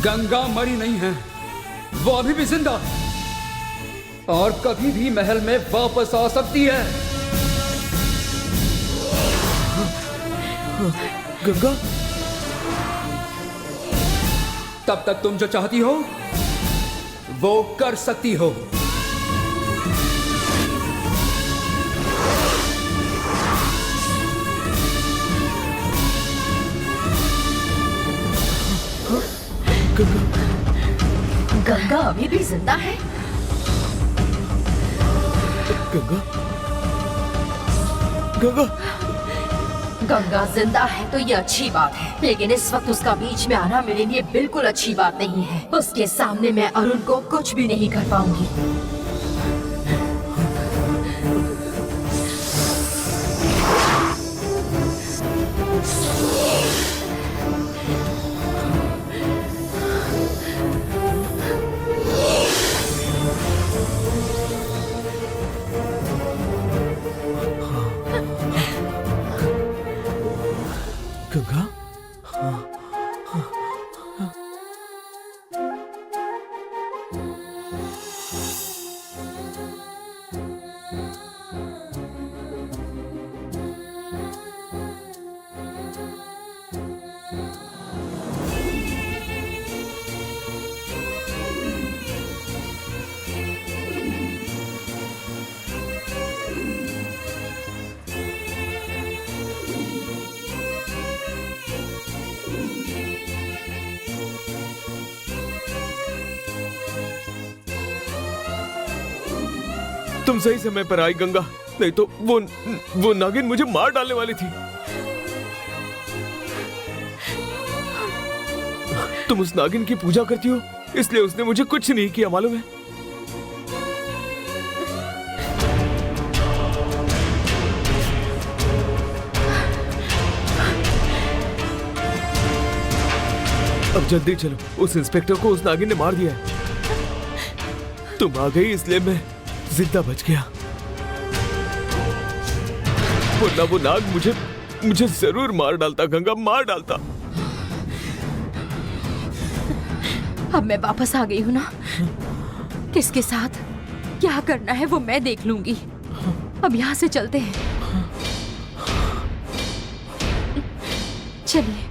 गंगा मरी नहीं है, वो अभी भी जिंदा है और कभी भी महल में वापस आ सकती है। गंगा? तब तक तुम जो चाहती हो वो कर सकती हो। गंगा अभी भी जिंदा है? गंगा? गंगा? गंगा जिंदा है तो ये अच्छी बात है, लेकिन इस वक्त उसका बीच में आना मेरे लिए बिल्कुल अच्छी बात नहीं है। उसके सामने मैं अरुण को कुछ भी नहीं कर पाऊंगी। गंगा? तुम सही समय पर आई गंगा, नहीं तो वो नागिन मुझे मार डालने वाली थी। तुम उस नागिन की पूजा करती हो, इसलिए उसने मुझे कुछ नहीं किया, मालूम है? अब जल्दी चलो, उस इंस्पेक्टर को उस नागिन ने मार दिया है। तुम आ गई इसलिए मैं जिंदा बच गया, वरना वो नाग मुझे जरूर मार डालता। गंगा, मार डालता। अब मैं वापस आ गई हूँ ना, किसके साथ क्या करना है वो मैं देख लूंगी। अब यहाँ से चलते हैं, चलिए।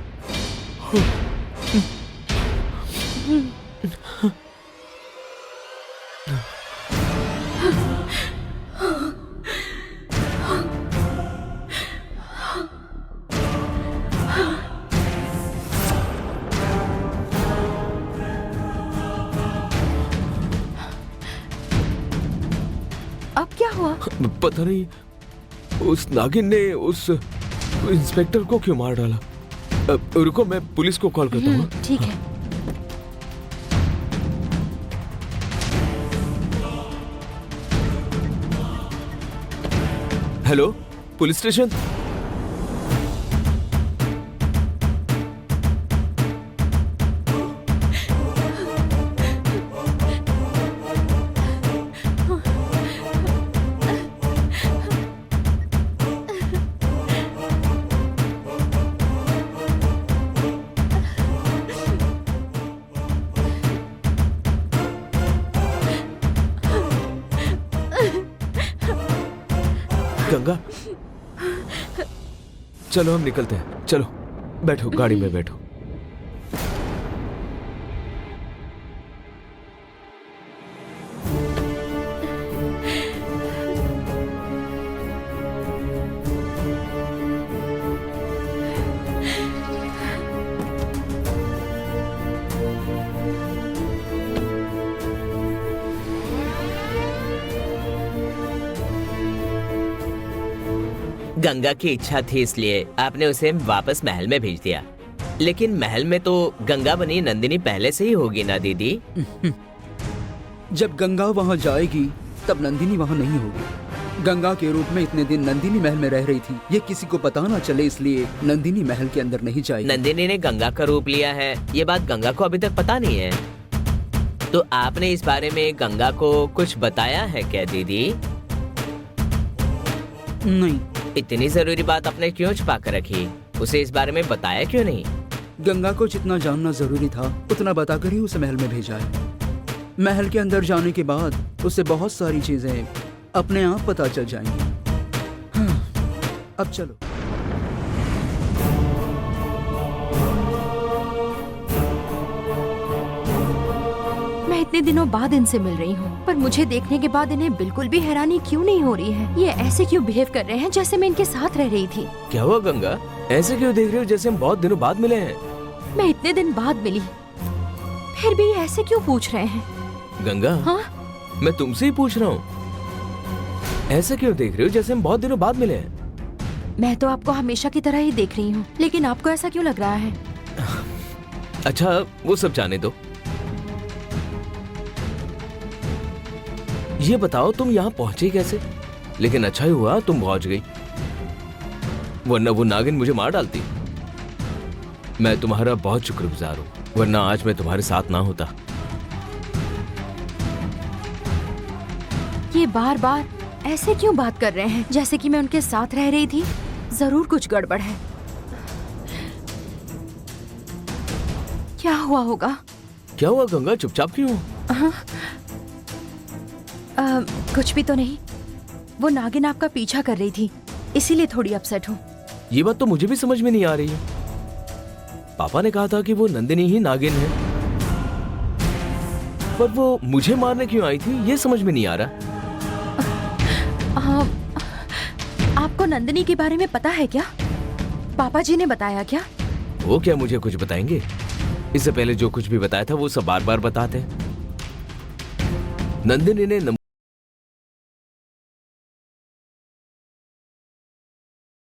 अब क्या हुआ? पता नहीं, उस नागिन ने उस इंस्पेक्टर को क्यों मार डाला। रुको, मैं पुलिस को कॉल करता हूँ। ठीक है। Hello, police station. गंगा, चलो हम निकलते हैं, चलो बैठो, गाड़ी में बैठो। गंगा की इच्छा थी इसलिए आपने उसे वापस महल में भेज दिया। लेकिन महल में तो गंगा बनी नंदिनी पहले से ही होगी ना दीदी? जब गंगा वहाँ जाएगी तब नंदिनी वहाँ नहीं होगी। गंगा के रूप में इतने दिन नंदिनी महल में रह रही थी, ये किसी को पता ना चले, इसलिए नंदिनी महल के अंदर नहीं जाएगी। नंदिनी ने गंगा का रूप लिया है, ये बात गंगा को अभी तक पता नहीं है। तो आपने इस बारे में गंगा को कुछ बताया है क्या दीदी? नहीं। इतनी जरूरी बात आपने क्यों छुपा कर रखी? उसे इस बारे में बताया क्यों नहीं? गंगा को जितना जानना जरूरी था उतना बताकर ही उसे महल में भेजा है। महल के अंदर जाने के बाद उसे बहुत सारी चीजें अपने आप पता चल जाएंगी। हाँ, अब चलो। मैं इतने दिनों बाद इनसे मिल रही हूँ, पर मुझे देखने के बाद इन्हें बिल्कुल भी हैरानी क्यों नहीं हो रही है? ये ऐसे क्यों बिहेव कर रहे हैं जैसे मैं इनके साथ रह रही थी? क्या हुआ गंगा, ऐसे क्यों देख रहे हो जैसे हम बहुत दिनों बाद मिले हैं? मैं इतने दिन बाद मिली, फिर भी ये ऐसे क्यों पूछ रहे हैं? गंगा, हाँ? मैं तुमसे ही पूछ रहा हूँ, ऐसे क्यों देख रहे हो जैसे हम बहुत दिनों बाद मिले हैं? मैं तो आपको हमेशा की तरह ही देख रही हूँ, लेकिन आपको ऐसा क्यों लग रहा है? अच्छा वो सब जाने दो, ये बताओ तुम यहाँ पहुंचे कैसे? लेकिन अच्छा ही हुआ तुम पहुंच गई, वरना वो नागिन मुझे मार डालती। मैं तुम्हारा बहुत शुक्रगुजार हूँ, वरना आज मैं तुम्हारे साथ ना होता। ये बार बार ऐसे क्यों बात कर रहे हैं जैसे कि मैं उनके साथ रह रही थी? जरूर कुछ गड़बड़ है। क्या हुआ होगा? क्या हुआ गंगा, चुपचाप क्यों हो? कुछ भी तो नहीं। वो नागिन आपका पीछा कर रही थी, इसीलिए थोड़ी अपसेट हूँ। ये बात तो मुझे भी समझ में नहीं आ रही है। पापा ने कहा था कि वो नंदिनी ही नागिन है, पर वो मुझे मारने क्यों आई थी ये समझ में नहीं आ रहा। आपको नंदिनी के बारे में पता है क्या? पापा जी ने बताया क्या? वो क्या मुझे कुछ बताएंगे? इससे पहले जो कुछ भी बताया था वो सब बार बार बताते हैं। नंदिनी ने